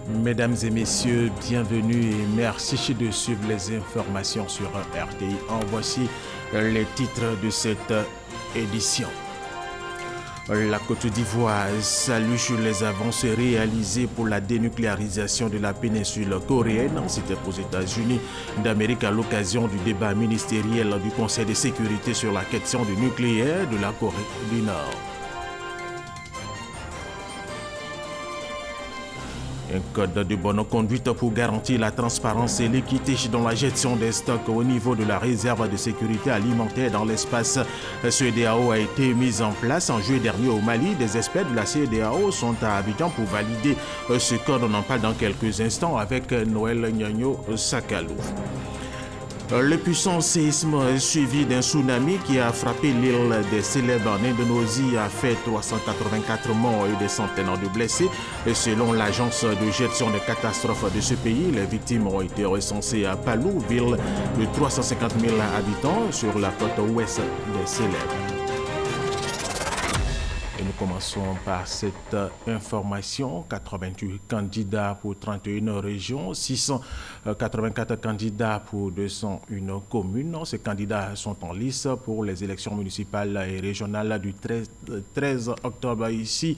Mesdames et messieurs, bienvenue et merci de suivre les informations sur RTI. Voici les titres de cette édition. La Côte d'Ivoire salue sur les avancées réalisées pour la dénucléarisation de la péninsule coréenne. C'était aux États-Unis d'Amérique à l'occasion du débat ministériel du Conseil de sécurité sur la question du nucléaire de la Corée du Nord. Un code de bonne conduite pour garantir la transparence et l'équité dans la gestion des stocks au niveau de la réserve de sécurité alimentaire dans l'espace CEDEAO a été mis en place en juillet dernier au Mali. Des experts de la CEDEAO sont à Abidjan pour valider ce code. On en parle dans quelques instants avec Noël Nyagno Sakalou. Le puissant séisme suivi d'un tsunami qui a frappé l'île des Célèbres en Indonésie a fait 384 morts et des centaines de blessés. Et selon l'agence de gestion des catastrophes de ce pays, les victimes ont été recensées à Palu, ville de 350 000 habitants sur la côte ouest des Célèbres. Nous commençons par cette information. 88 candidats pour 31 régions, 684 candidats pour 201 communes. Ces candidats sont en lice pour les élections municipales et régionales du 13 octobre ici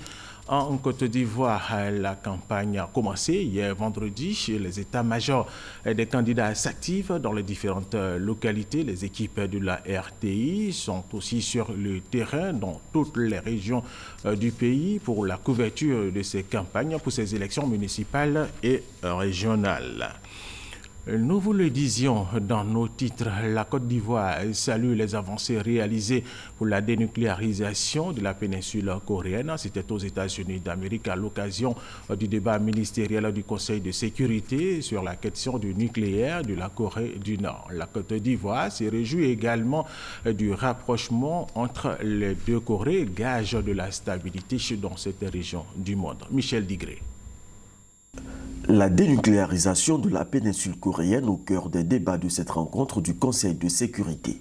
en Côte d'Ivoire. La campagne a commencé hier vendredi. Les états-majors des candidats s'activent dans les différentes localités. Les équipes de la RTI sont aussi sur le terrain dans toutes les régions du pays pour la couverture de ces campagnes pour ces élections municipales et régionales. Nous vous le disions dans nos titres, la Côte d'Ivoire salue les avancées réalisées pour la dénucléarisation de la péninsule coréenne. C'était aux États-Unis d'Amérique à l'occasion du débat ministériel du Conseil de sécurité sur la question du nucléaire de la Corée du Nord. La Côte d'Ivoire se réjouit également du rapprochement entre les deux Corées, gage de la stabilité dans cette région du monde. Michel Digré. La dénucléarisation de la péninsule coréenne au cœur des débats de cette rencontre du Conseil de sécurité.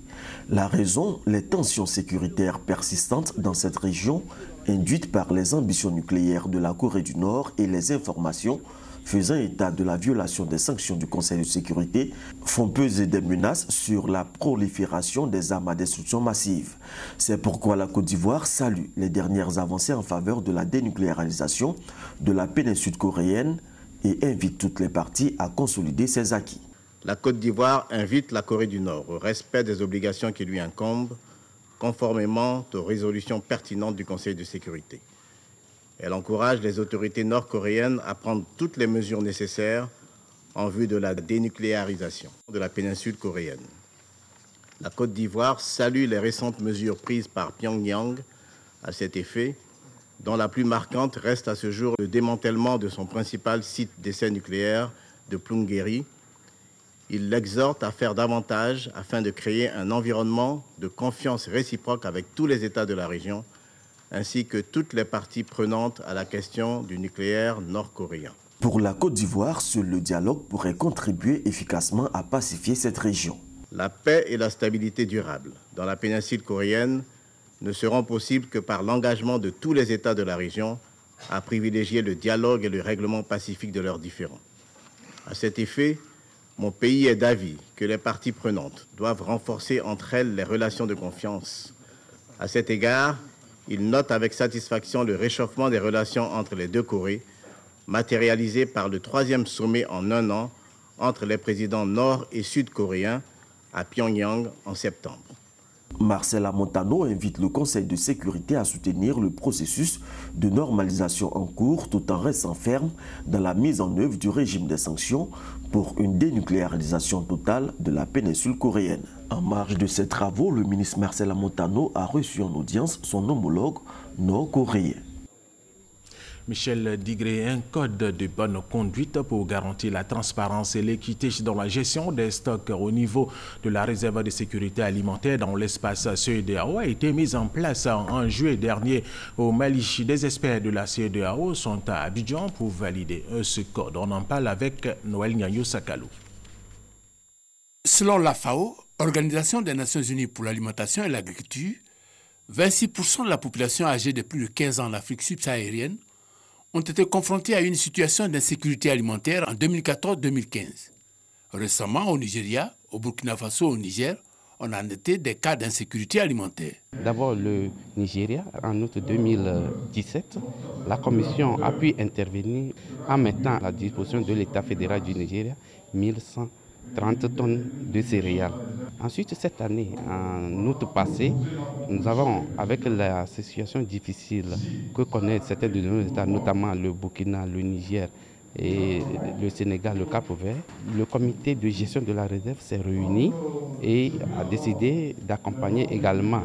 La raison, les tensions sécuritaires persistantes dans cette région, induites par les ambitions nucléaires de la Corée du Nord et les informations faisant état de la violation des sanctions du Conseil de sécurité, font peser des menaces sur la prolifération des armes à destruction massive. C'est pourquoi la Côte d'Ivoire salue les dernières avancées en faveur de la dénucléarisation de la péninsule coréenne et invite toutes les parties à consolider ses acquis. La Côte d'Ivoire invite la Corée du Nord au respect des obligations qui lui incombent, conformément aux résolutions pertinentes du Conseil de sécurité. Elle encourage les autorités nord-coréennes à prendre toutes les mesures nécessaires en vue de la dénucléarisation de la péninsule coréenne. La Côte d'Ivoire salue les récentes mesures prises par Pyongyang à cet effet, dont la plus marquante reste à ce jour le démantèlement de son principal site d'essai nucléaire de Punggye-ri. Il l'exhorte à faire davantage afin de créer un environnement de confiance réciproque avec tous les États de la région, ainsi que toutes les parties prenantes à la question du nucléaire nord-coréen. Pour la Côte d'Ivoire, seul le dialogue pourrait contribuer efficacement à pacifier cette région. La paix et la stabilité durable dans la péninsule coréenne ne seront possibles que par l'engagement de tous les États de la région à privilégier le dialogue et le règlement pacifique de leurs différends. À cet effet, mon pays est d'avis que les parties prenantes doivent renforcer entre elles les relations de confiance. À cet égard, il note avec satisfaction le réchauffement des relations entre les deux Corées, matérialisé par le 3e sommet en un an entre les présidents nord- et sud-coréens à Pyongyang en septembre. Marcela Montano invite le Conseil de sécurité à soutenir le processus de normalisation en cours tout en restant ferme dans la mise en œuvre du régime des sanctions pour une dénucléarisation totale de la péninsule coréenne. En marge de ces travaux, le ministre Marcela Montano a reçu en audience son homologue nord-coréen. Michel Digré, un code de bonne conduite pour garantir la transparence et l'équité dans la gestion des stocks au niveau de la réserve de sécurité alimentaire dans l'espace CEDEAO a été mis en place en juillet dernier au Mali. Des experts de la CEDEAO sont à Abidjan pour valider ce code. On en parle avec Noël Nyagno Sakalou. Selon la FAO, Organisation des Nations Unies pour l'alimentation et l'agriculture, 26% de la population âgée de plus de 15 ans en Afrique subsaharienne ont été confrontés à une situation d'insécurité alimentaire en 2014-2015. Récemment, au Nigeria, au Burkina Faso, au Niger, on a noté des cas d'insécurité alimentaire. D'abord, le Nigeria, en août 2017, la Commission a pu intervenir en mettant à la disposition de l'État fédéral du Nigeria 1130 tonnes de céréales. Ensuite, cette année, en août passé, nous avons, avec la situation difficile que connaissent certains de nos États, notamment le Burkina, le Niger et le Sénégal, le Cap-Vert, le comité de gestion de la réserve s'est réuni et a décidé d'accompagner également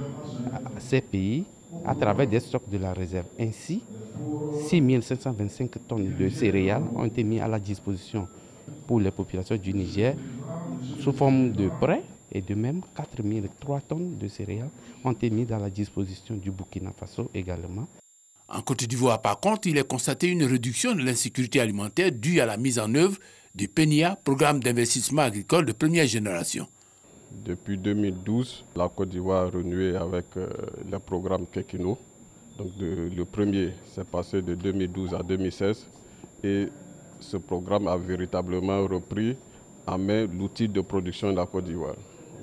ces pays à travers des stocks de la réserve. Ainsi, 6 525 tonnes de céréales ont été mises à la disposition pour les populations du Niger sous forme de prêts, et de même 4003 tonnes de céréales ont été mises à la disposition du Burkina Faso également. En Côte d'Ivoire, par contre, il est constaté une réduction de l'insécurité alimentaire due à la mise en œuvre du PENIA, Programme d'investissement agricole de première génération. Depuis 2012, la Côte d'Ivoire a renoué avec le programme Kekino. Donc le premier s'est passé de 2012 à 2016 et ce programme a véritablement repris en main l'outil de production de la Côte d'Ivoire.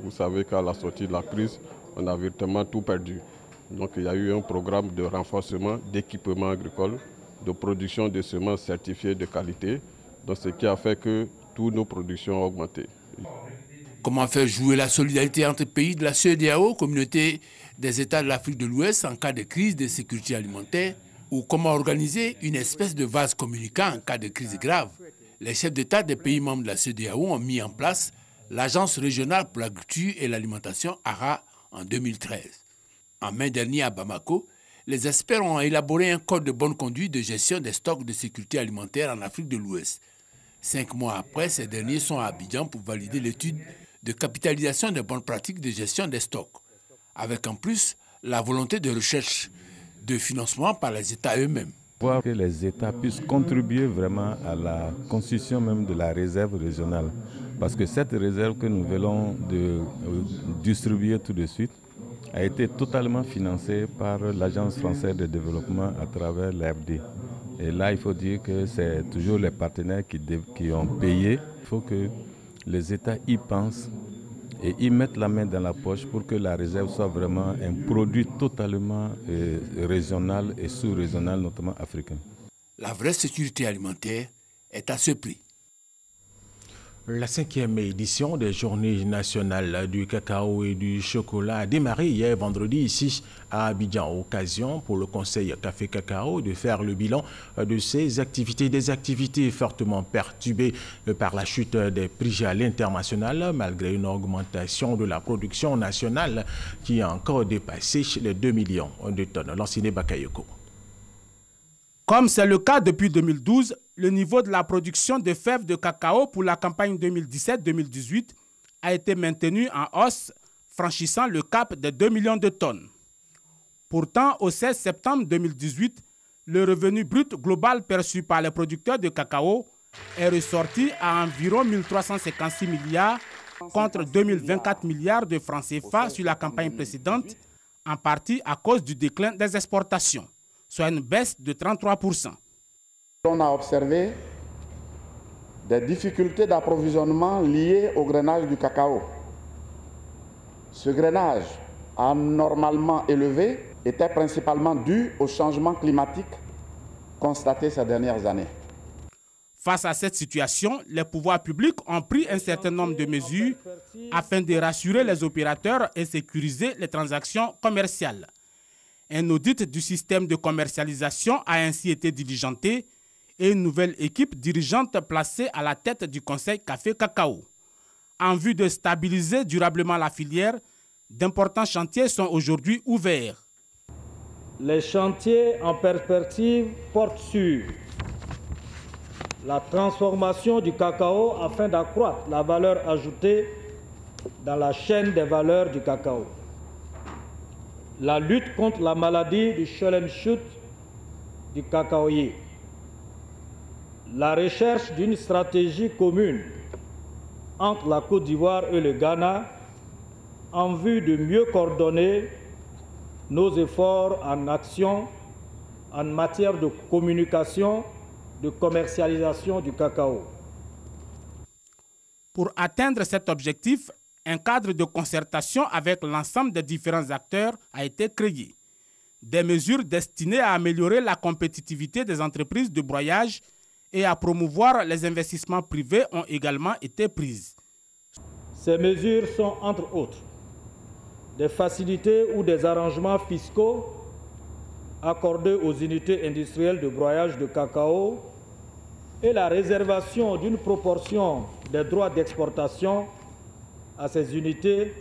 Vous savez qu'à la sortie de la crise, on a virtuellement tout perdu. Donc il y a eu un programme de renforcement d'équipements agricoles, de production de semences certifiées de qualité, donc ce qui a fait que toutes nos productions ont augmenté. Comment faire jouer la solidarité entre pays de la CEDEAO, communauté des États de l'Afrique de l'Ouest, en cas de crise de sécurité alimentaire, ou comment organiser une espèce de vase communicant en cas de crise grave? Les chefs d'État des pays membres de la CEDEAO ont mis en place l'Agence régionale pour l'agriculture et l'alimentation ARA en 2013. En mai dernier à Bamako, les experts ont élaboré un code de bonne conduite de gestion des stocks de sécurité alimentaire en Afrique de l'Ouest. 5 mois après, ces derniers sont à Abidjan pour valider l'étude de capitalisation des bonnes pratiques de gestion des stocks, avec en plus la volonté de recherche de financement par les États eux-mêmes. Voir que les États puissent contribuer vraiment à la constitution même de la réserve régionale. Parce que cette réserve que nous venons de distribuer tout de suite a été totalement financée par l'Agence française de développement à travers l'AFD. Et là, il faut dire que c'est toujours les partenaires qui ont payé. Il faut que les États y pensent et y mettent la main dans la poche pour que la réserve soit vraiment un produit totalement régional et sous-régional, notamment africain. La vraie sécurité alimentaire est à ce prix. La 5e édition des Journées nationales du cacao et du chocolat a démarré hier vendredi ici à Abidjan. Occasion pour le Conseil Café Cacao de faire le bilan de ses activités, des activités fortement perturbées par la chute des prix à l'international malgré une augmentation de la production nationale qui a encore dépassé les 2 millions de tonnes. Lanciné Bakayoko. Comme c'est le cas depuis 2012, le niveau de la production de fèves de cacao pour la campagne 2017-2018 a été maintenu en hausse, franchissant le cap des 2 millions de tonnes. Pourtant, au 16 septembre 2018, le revenu brut global perçu par les producteurs de cacao est ressorti à environ 1356 milliards contre 2024 milliards de francs CFA sur la campagne précédente, en partie à cause du déclin des exportations, soit une baisse de 33%. On a observé des difficultés d'approvisionnement liées au grainage du cacao. Ce grainage anormalement élevé était principalement dû au changement climatique constaté ces dernières années. Face à cette situation, les pouvoirs publics ont pris un certain nombre de mesures afin de rassurer les opérateurs et sécuriser les transactions commerciales. Un audit du système de commercialisation a ainsi été diligenté et une nouvelle équipe dirigeante placée à la tête du Conseil Café Cacao. En vue de stabiliser durablement la filière, d'importants chantiers sont aujourd'hui ouverts. Les chantiers en perspective portent sur la transformation du cacao afin d'accroître la valeur ajoutée dans la chaîne des valeurs du cacao, la lutte contre la maladie du Schoellenschut du cacaoyer, la recherche d'une stratégie commune entre la Côte d'Ivoire et le Ghana en vue de mieux coordonner nos efforts en action en matière de communication, de commercialisation du cacao. Pour atteindre cet objectif, un cadre de concertation avec l'ensemble des différents acteurs a été créé. Des mesures destinées à améliorer la compétitivité des entreprises de broyage et à promouvoir les investissements privés ont également été prises. Ces mesures sont, entre autres, des facilités ou des arrangements fiscaux accordés aux unités industrielles de broyage de cacao et la réservation d'une proportion des droits d'exportation à ces unités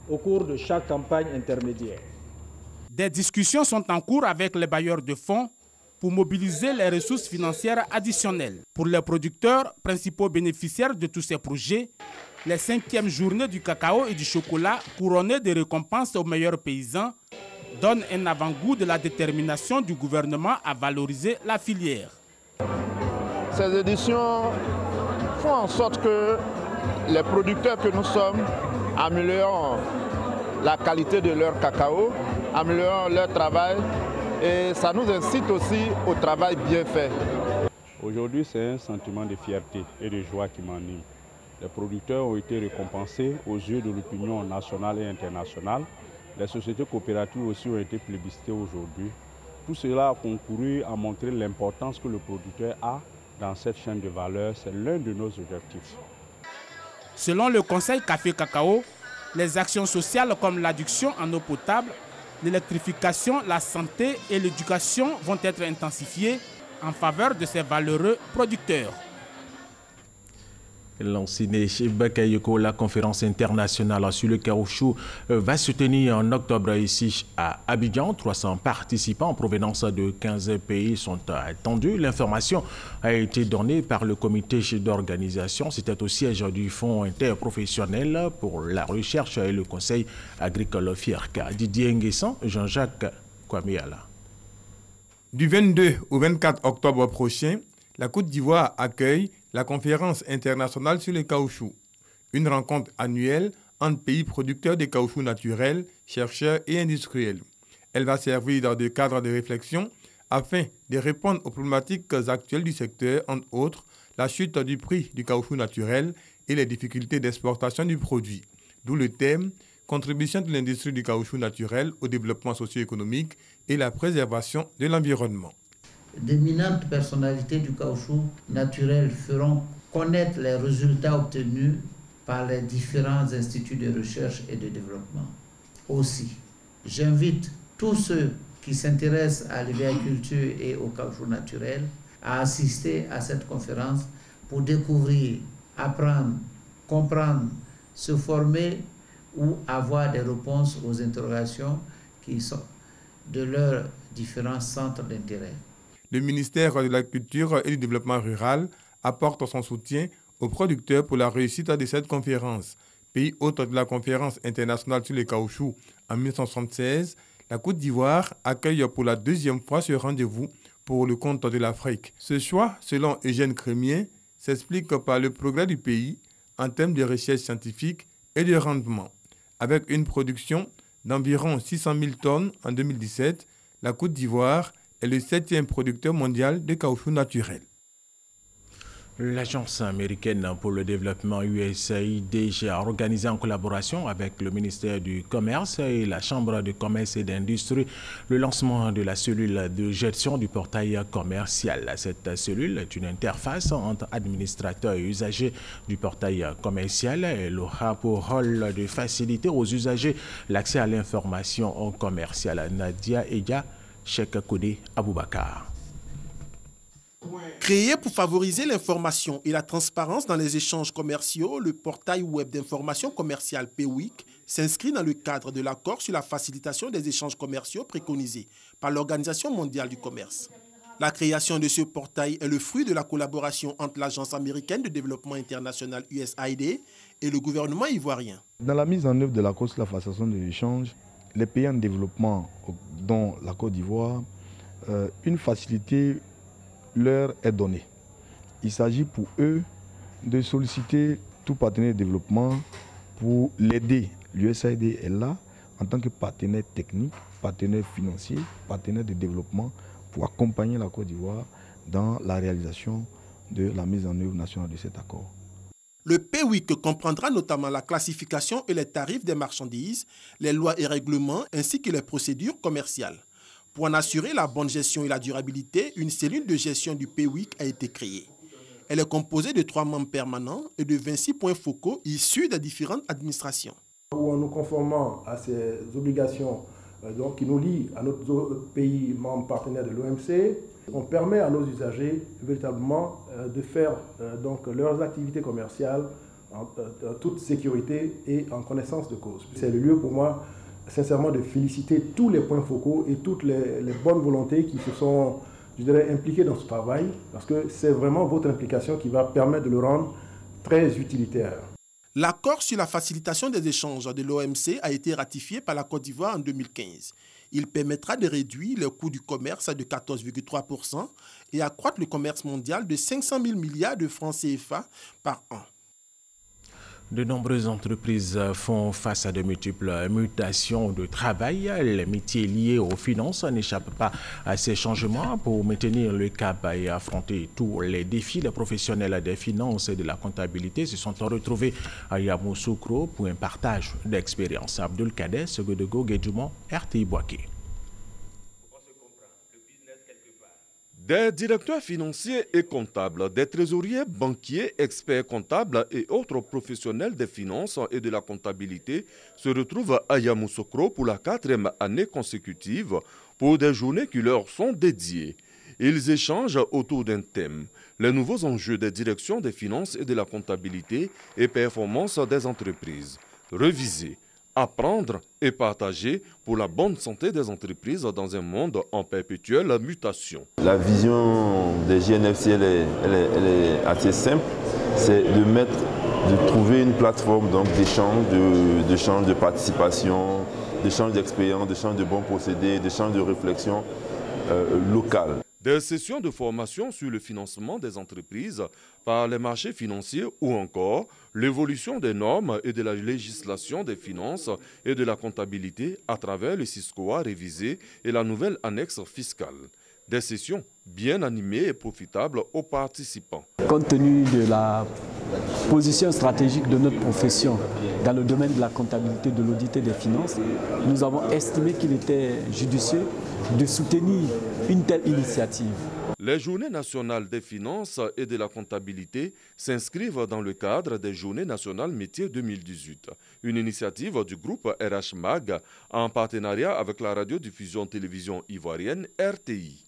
au cours de chaque campagne intermédiaire. Des discussions sont en cours avec les bailleurs de fonds pour mobiliser les ressources financières additionnelles. Pour les producteurs, principaux bénéficiaires de tous ces projets, les 5e journées du cacao et du chocolat, couronnées de récompenses aux meilleurs paysans, donnent un avant-goût de la détermination du gouvernement à valoriser la filière. Ces éditions font en sorte que les producteurs que nous sommes améliorent la qualité de leur cacao, améliorent leur travail et ça nous incite aussi au travail bien fait. Aujourd'hui, c'est un sentiment de fierté et de joie qui m'anime. Les producteurs ont été récompensés aux yeux de l'opinion nationale et internationale. Les sociétés coopératives aussi ont été plébiscitées aujourd'hui. Tout cela a concouru à montrer l'importance que le producteur a dans cette chaîne de valeur. C'est l'un de nos objectifs. Selon le Conseil Café Cacao, les actions sociales comme l'adduction en eau potable, l'électrification, la santé et l'éducation vont être intensifiées en faveur de ces valeureux producteurs. Lancée chez Bakayoko, la conférence internationale sur le caoutchouc va se tenir en octobre ici à Abidjan. 300 participants en provenance de 15 pays sont attendus. L'information a été donnée par le comité d'organisation. C'était au siège du Fonds interprofessionnel pour la recherche et le conseil agricole FIERCA. Didier Nguessan, Jean-Jacques Kwamiala. Du 22 au 24 octobre prochain, la Côte d'Ivoire accueille la conférence internationale sur le caoutchouc, une rencontre annuelle entre pays producteurs de caoutchouc naturel, chercheurs et industriels. Elle va servir dans des cadres de réflexion afin de répondre aux problématiques actuelles du secteur, entre autres la chute du prix du caoutchouc naturel et les difficultés d'exportation du produit. D'où le thème « Contribution de l'industrie du caoutchouc naturel au développement socio-économique et la préservation de l'environnement ». D'éminentes personnalités du caoutchouc naturel feront connaître les résultats obtenus par les différents instituts de recherche et de développement. Aussi, j'invite tous ceux qui s'intéressent à l'agriculture et au caoutchouc naturel à assister à cette conférence pour découvrir, apprendre, comprendre, se former ou avoir des réponses aux interrogations qui sont de leurs différents centres d'intérêt. Le ministère de l'Agriculture et du Développement rural apporte son soutien aux producteurs pour la réussite de cette conférence. Pays hôte de la conférence internationale sur le caoutchouc en 1976, la Côte d'Ivoire accueille pour la 2e fois ce rendez-vous pour le compte de l'Afrique. Ce choix, selon Eugène Crémier, s'explique par le progrès du pays en termes de recherche scientifique et de rendement. Avec une production d'environ 600 000 tonnes en 2017, la Côte d'Ivoire est le 7e producteur mondial de caoutchouc naturel. L'Agence américaine pour le développement USAID a organisé en collaboration avec le ministère du Commerce et la Chambre de commerce et d'industrie le lancement de la cellule de gestion du portail commercial. Cette cellule est une interface entre administrateurs et usagers du portail commercial. Elle aura pour rôle de faciliter aux usagers l'accès à l'information commerciale. Nadia Eya, Cheikh Kodé Aboubakar. Créé pour favoriser l'information et la transparence dans les échanges commerciaux, le portail web d'information commerciale PWIC s'inscrit dans le cadre de l'accord sur la facilitation des échanges commerciaux préconisé par l'Organisation mondiale du commerce. La création de ce portail est le fruit de la collaboration entre l'Agence américaine de développement international USAID et le gouvernement ivoirien. Dans la mise en œuvre de l'accord sur la facilitation des échanges, les pays en développement, dont la Côte d'Ivoire, une facilité leur est donnée. Il s'agit pour eux de solliciter tout partenaire de développement pour l'aider. L'USAID est là en tant que partenaire technique, partenaire financier, partenaire de développement pour accompagner la Côte d'Ivoire dans la réalisation de la mise en œuvre nationale de cet accord. Le PWIC comprendra notamment la classification et les tarifs des marchandises, les lois et règlements ainsi que les procédures commerciales. Pour en assurer la bonne gestion et la durabilité, une cellule de gestion du PWIC a été créée. Elle est composée de 3 membres permanents et de 26 points focaux issus des différentes administrations. En nous conformant à ces obligations qui nous lient à notre pays membre partenaire de l'OMC, on permet à nos usagers véritablement de faire leurs activités commerciales en toute sécurité et en connaissance de cause. C'est le lieu pour moi, sincèrement, de féliciter tous les points focaux et toutes les bonnes volontés qui se sont, je dirais, impliquées dans ce travail, parce que c'est vraiment votre implication qui va permettre de le rendre très utilitaire. L'accord sur la facilitation des échanges de l'OMC a été ratifié par la Côte d'Ivoire en 2015. Il permettra de réduire le coût du commerce de 14,3% et accroître le commerce mondial de 500 000 milliards de francs CFA par an. De nombreuses entreprises font face à de multiples mutations de travail. Les métiers liés aux finances n'échappent pas à ces changements. Pour maintenir le cap et affronter tous les défis, les professionnels des finances et de la comptabilité se sont retrouvés à Yamoussoukro pour un partage d'expérience. Abdul Kader, Segodego, Guédjoumon, RTI Boaké. Des directeurs financiers et comptables, des trésoriers, banquiers, experts comptables et autres professionnels des finances et de la comptabilité se retrouvent à Yamoussoukro pour la 4e année consécutive pour des journées qui leur sont dédiées. Ils échangent autour d'un thème, les nouveaux enjeux des directions des finances et de la comptabilité et performances des entreprises. Revisés, apprendre et partager pour la bonne santé des entreprises dans un monde en perpétuelle mutation. La vision des GNFC, elle est assez simple, c'est de trouver une plateforme d'échange, de participation, d'échange d'expérience, d'échange de bons procédés, d'échange de réflexion locale. Des sessions de formation sur le financement des entreprises par les marchés financiers ou encore l'évolution des normes et de la législation des finances et de la comptabilité à travers le SISCOA révisé et la nouvelle annexe fiscale. Des sessions bien animées et profitables aux participants. Compte tenu de la position stratégique de notre profession dans le domaine de la comptabilité, de l'audit et des finances, nous avons estimé qu'il était judicieux de soutenir une telle initiative. Les Journées nationales des finances et de la comptabilité s'inscrivent dans le cadre des Journées nationales métiers 2018, une initiative du groupe RH Mag en partenariat avec la radiodiffusion télévision ivoirienne RTI.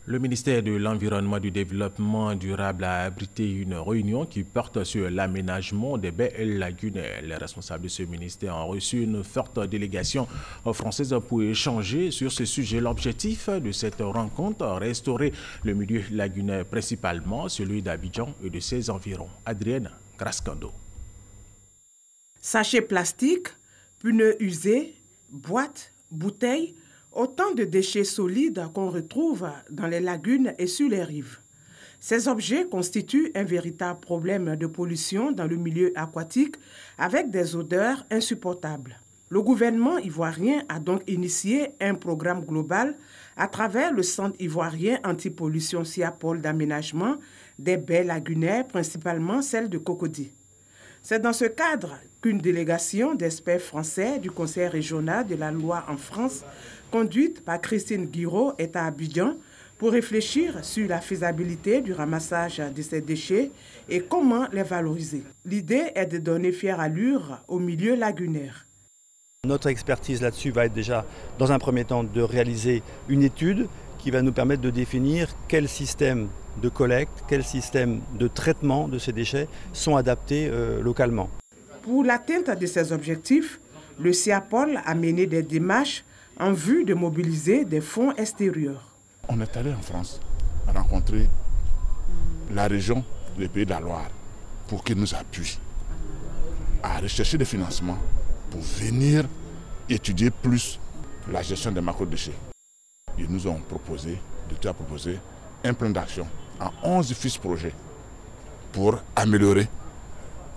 Le ministère de l'Environnement et du Développement durable a abrité une réunion qui porte sur l'aménagement des baies lagunaires. Les responsables de ce ministère ont reçu une forte délégation française pour échanger sur ce sujet. L'objectif de cette rencontre, restaurer le milieu lagunaire, principalement celui d'Abidjan et de ses environs. Adrienne Grascando. Sachets plastiques, pneus usés, boîtes, bouteilles, autant de déchets solides qu'on retrouve dans les lagunes et sur les rives. Ces objets constituent un véritable problème de pollution dans le milieu aquatique avec des odeurs insupportables. Le gouvernement ivoirien a donc initié un programme global à travers le Centre ivoirien anti-pollution SIAPOL d'aménagement des baies lagunaires, principalement celle de Cocody. C'est dans ce cadre qu'une délégation d'experts français du Conseil régional de la loi en France, conduite par Christine Guiraud, est à Abidjan pour réfléchir sur la faisabilité du ramassage de ces déchets et comment les valoriser. L'idée est de donner fière allure au milieu lagunaire. Notre expertise là-dessus va être déjà, dans un premier temps, de réaliser une étude qui va nous permettre de définir quel système de collecte, quel système de traitement de ces déchets sont adaptés localement. Pour l'atteinte de ces objectifs, le SIAPOL a mené des démarches en vue de mobiliser des fonds extérieurs. On est allé en France rencontrer la région, le pays de la Loire, pour qu'ils nous appuient à rechercher des financements pour venir étudier plus la gestion des macro-déchets. Ils nous ont proposé, l'État a proposé un plan d'action en 11 fiches projets pour améliorer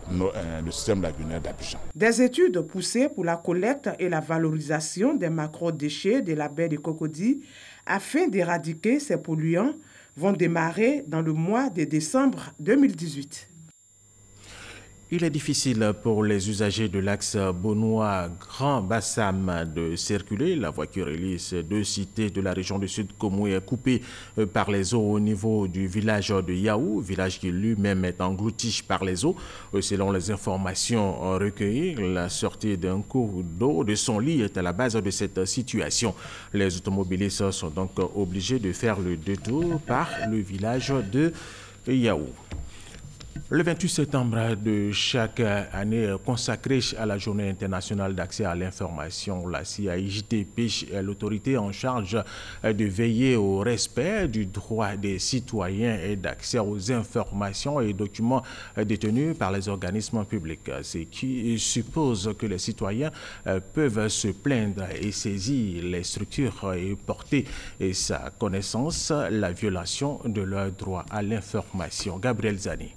le système lagunaire d'Abidjan. Des études poussées pour la collecte et la valorisation des macro-déchets de la baie de Cocody afin d'éradiquer ces polluants vont démarrer dans le mois de décembre 2018. Il est difficile pour les usagers de l'axe Bonois-Grand-Bassam de circuler. La voiture hélice de cités de la région du Sud Komoué est coupée par les eaux au niveau du village de Yaou, village qui lui-même est englouti par les eaux. Selon les informations recueillies, la sortie d'un cours d'eau de son lit est à la base de cette situation. Les automobilistes sont donc obligés de faire le détour par le village de Yaou. Le 28 septembre de chaque année consacré à la Journée internationale d'accès à l'information, la CIJTP est l'autorité en charge de veiller au respect du droit des citoyens et d'accès aux informations et documents détenus par les organismes publics, ce qui suppose que les citoyens peuvent se plaindre et saisir les structures et porter sa connaissance la violation de leur droit à l'information. Gabriel Zani.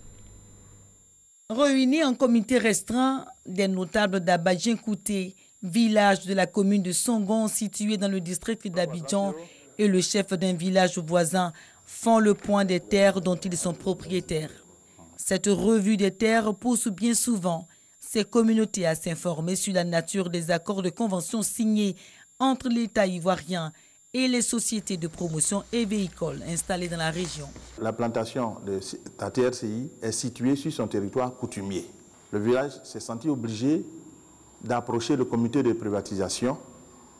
Réunis en comité restreint, des notables d'Abadjien-Kouté, village de la commune de Songon situé dans le district d'Abidjan, et le chef d'un village voisin font le point des terres dont ils sont propriétaires. Cette revue des terres pousse bien souvent ces communautés à s'informer sur la nature des accords de convention signés entre l'État ivoirien et les sociétés de promotion et véhicules installées dans la région. La plantation de la TRCI est située sur son territoire coutumier. Le village s'est senti obligé d'approcher le comité de privatisation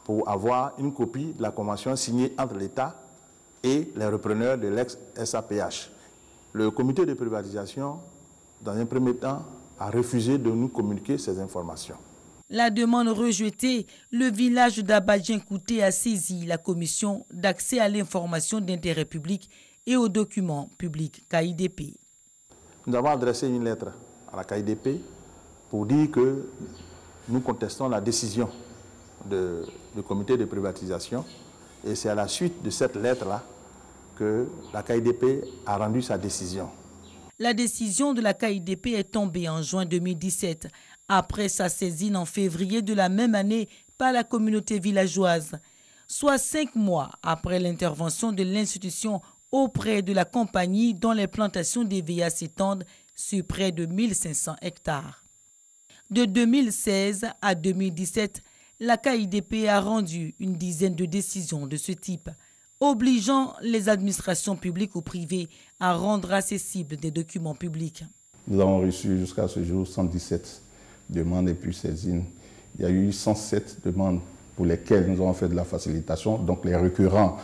pour avoir une copie de la convention signée entre l'État et les repreneurs de l'ex-SAPH. Le comité de privatisation, dans un premier temps, a refusé de nous communiquer ces informations. La demande rejetée, le village d'Abadjien-Kouté a saisi la commission d'accès à l'information d'intérêt public et aux documents publics, KIDP. Nous avons adressé une lettre à la KIDP pour dire que nous contestons la décision du comité de privatisation et c'est à la suite de cette lettre-là que la KIDP a rendu sa décision. La décision de la KIDP est tombée en juin 2017, après sa saisine en février de la même année par la communauté villageoise, soit 5 mois après l'intervention de l'institution auprès de la compagnie dont les plantations d'EVA s'étendent sur près de 1500 hectares. De 2016 à 2017, la KIDP a rendu une dizaine de décisions de ce type, obligeant les administrations publiques ou privées à rendre accessibles des documents publics. Nous avons reçu jusqu'à ce jour 117 demandes et puis saisines. Il y a eu 107 demandes pour lesquelles nous avons fait de la facilitation. Donc les récurrents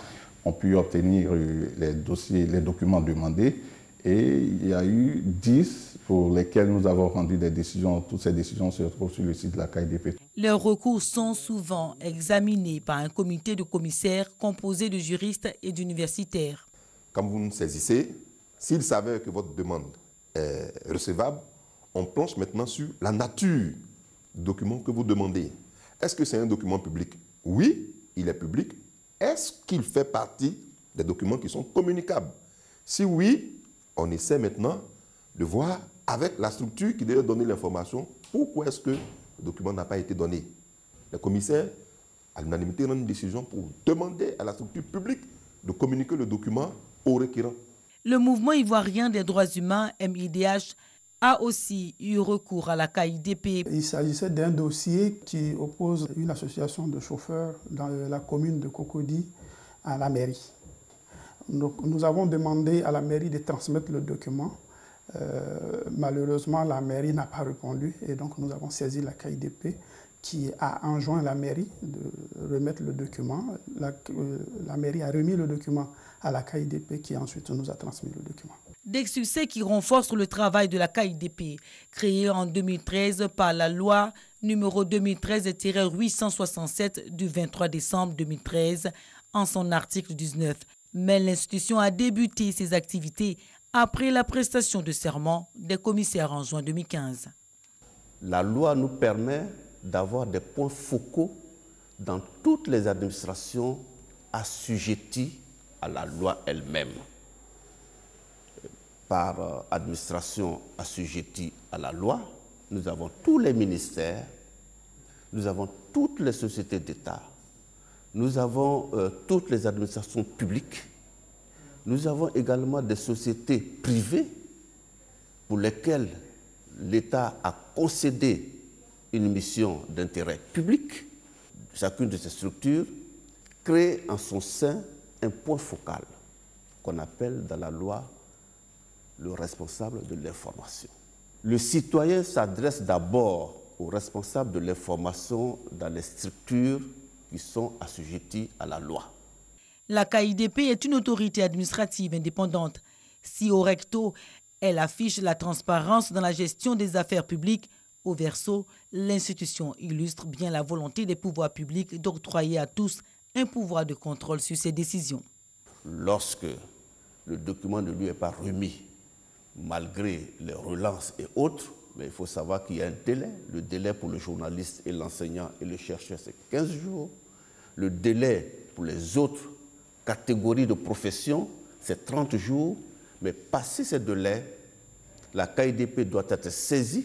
ont pu obtenir les dossiers, les documents demandés. Et il y a eu 10 pour lesquels nous avons rendu des décisions. Toutes ces décisions se retrouvent sur le site de la KIDP. Les recours sont souvent examinés par un comité de commissaires composé de juristes et d'universitaires. Quand vous nous saisissez, s'il s'avère que votre demande est recevable, on planche maintenant sur la nature du document que vous demandez. Est-ce que c'est un document public? Oui, il est public. Est-ce qu'il fait partie des documents qui sont communicables? Si oui, on essaie maintenant de voir avec la structure qui devait donner l'information pourquoi est-ce que le document n'a pas été donné. Les commissaires, à l'unanimité, rendent une décision pour demander à la structure publique de communiquer le document au requérant. Le mouvement ivoirien des droits humains, MIDH, a aussi eu recours à la KIDP. Il s'agissait d'un dossier qui oppose une association de chauffeurs dans la commune de Cocody à la mairie. Donc, nous avons demandé à la mairie de transmettre le document. Malheureusement, la mairie n'a pas répondu et donc nous avons saisi la KIDP qui a enjoint la mairie de remettre le document. La mairie a remis le document à la KIDP qui ensuite nous a transmis le document. Des succès qui renforcent le travail de la KIDP, créée en 2013 par la loi numéro 2013-867 du 23 décembre 2013 en son article 19. Mais l'institution a débuté ses activités après la prestation de serment des commissaires en juin 2015. La loi nous permet d'avoir des points focaux dans toutes les administrations assujetties à la loi elle-même. Par administration assujettie à la loi, nous avons tous les ministères, nous avons toutes les sociétés d'État, nous avons toutes les administrations publiques, nous avons également des sociétés privées pour lesquelles l'État a concédé une mission d'intérêt public. Chacune de ces structures crée en son sein un point focal qu'on appelle dans la loi le responsable de l'information. Le citoyen s'adresse d'abord aux responsables de l'information dans les structures qui sont assujetties à la loi. La KIDP est une autorité administrative indépendante. Si au recto, elle affiche la transparence dans la gestion des affaires publiques, au verso, l'institution illustre bien la volonté des pouvoirs publics d'octroyer à tous un pouvoir de contrôle sur ses décisions. Lorsque le document ne lui est pas remis, malgré les relances et autres, mais il faut savoir qu'il y a un délai. Le délai pour le journaliste et l'enseignant et le chercheur, c'est 15 jours. Le délai pour les autres catégories de professions, c'est 30 jours. Mais passé ces délais, la KIDP doit être saisie.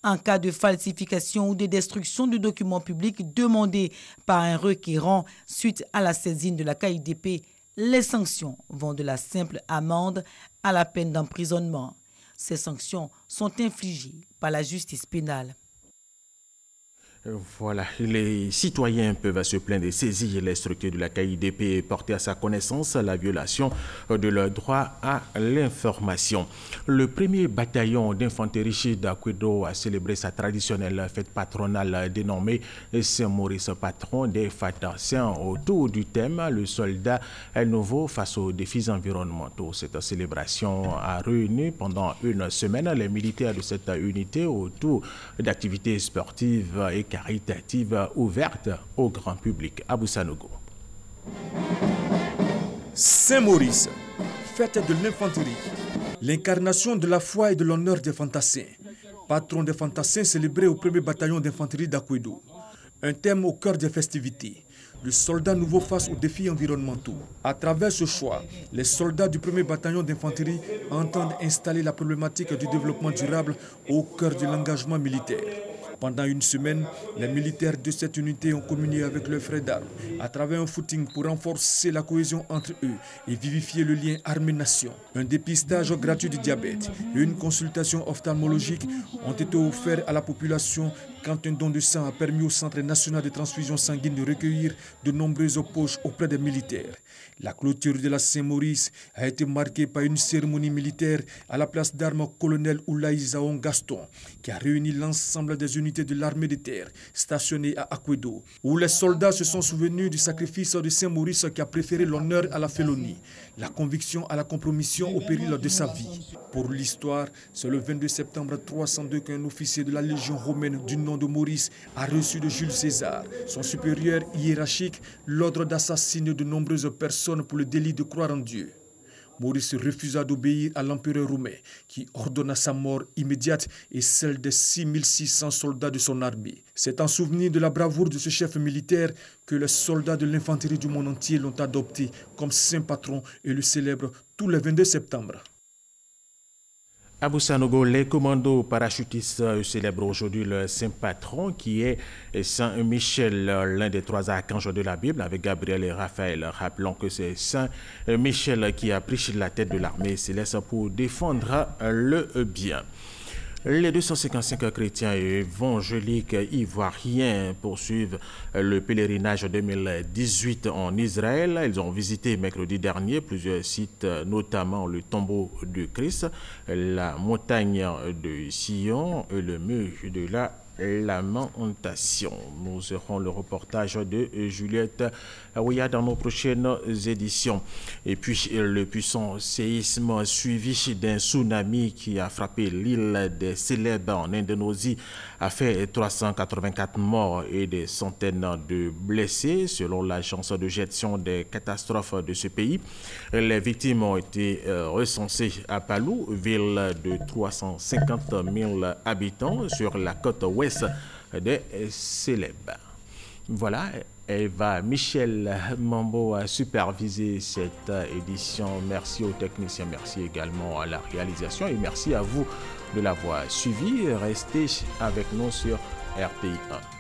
En cas de falsification ou de destruction de documents publics demandés par un requérant suite à la saisine de la KIDP, les sanctions vont de la simple amende à la peine d'emprisonnement. Ces sanctions sont infligées par la justice pénale. Voilà, les citoyens peuvent se plaindre de saisir les structures de la KIDP et porter à sa connaissance la violation de leur droit à l'information. Le premier bataillon d'infanterie d'Akwedo a célébré sa traditionnelle fête patronale dénommée Saint-Maurice, patron des Fantassins, autour du thème « Le soldat est nouveau face aux défis environnementaux ». Cette célébration a réuni pendant une semaine les militaires de cette unité autour d'activités sportives et caritative ouverte au grand public. Abou Sanogo. Saint-Maurice, fête de l'infanterie, l'incarnation de la foi et de l'honneur des fantassins. Patron des fantassins célébré au premier bataillon d'infanterie d'Akwedo. Un thème au cœur des festivités. Le soldat nouveau face aux défis environnementaux. À travers ce choix, les soldats du premier bataillon d'infanterie entendent installer la problématique du développement durable au cœur de l'engagement militaire. Pendant une semaine, les militaires de cette unité ont communié avec leurs frères d'armes à travers un footing pour renforcer la cohésion entre eux et vivifier le lien armée-nation. Un dépistage gratuit du diabète et une consultation ophtalmologique ont été offerts à la population quand un don de sang a permis au Centre national de transfusion sanguine de recueillir de nombreuses poches auprès des militaires. La clôture de la Saint-Maurice a été marquée par une cérémonie militaire à la place d'armes colonel Oulaï Zaon Gaston, qui a réuni l'ensemble des unités de l'armée de terre stationnées à Akwedo, où les soldats se sont souvenus du sacrifice de Saint-Maurice qui a préféré l'honneur à la félonie, la conviction à la compromission au péril de sa vie. Pour l'histoire, c'est le 22 septembre 302 qu'un officier de la Légion romaine du nom de Maurice a reçu de Jules César, son supérieur hiérarchique, l'ordre d'assassiner de nombreuses personnes pour le délit de croire en Dieu. Maurice refusa d'obéir à l'empereur romain qui ordonna sa mort immédiate et celle des 6600 soldats de son armée. C'est en souvenir de la bravoure de ce chef militaire que les soldats de l'infanterie du monde entier l'ont adopté comme saint patron et le célèbrent tous les 22 septembre. Abou Sanogo, les commandos parachutistes célèbrent aujourd'hui le saint patron qui est Saint Michel, l'un des 3 archanges de la Bible, avec Gabriel et Raphaël. Rappelons que c'est Saint Michel qui a pris la tête de l'armée céleste pour défendre le bien. Les 255 chrétiens et évangéliques ivoiriens poursuivent le pèlerinage 2018 en Israël. Ils ont visité mercredi dernier plusieurs sites, notamment le tombeau de Christ, la montagne de Sion et le mur de la Lamentation. Nous aurons le reportage de Juliette Aouya dans nos prochaines éditions. Et puis le puissant séisme suivi d'un tsunami qui a frappé l'île des Célèbes en Indonésie a fait 384 morts et des centaines de blessés selon l'agence de gestion des catastrophes de ce pays. Les victimes ont été recensées à Palu, ville de 350 000 habitants sur la côte ouest des Célèbes. Voilà, Eva Michel Mambo a supervisé cette édition. Merci aux techniciens, merci également à la réalisation et merci à vous de l'avoir suivi. Restez avec nous sur RPI 1.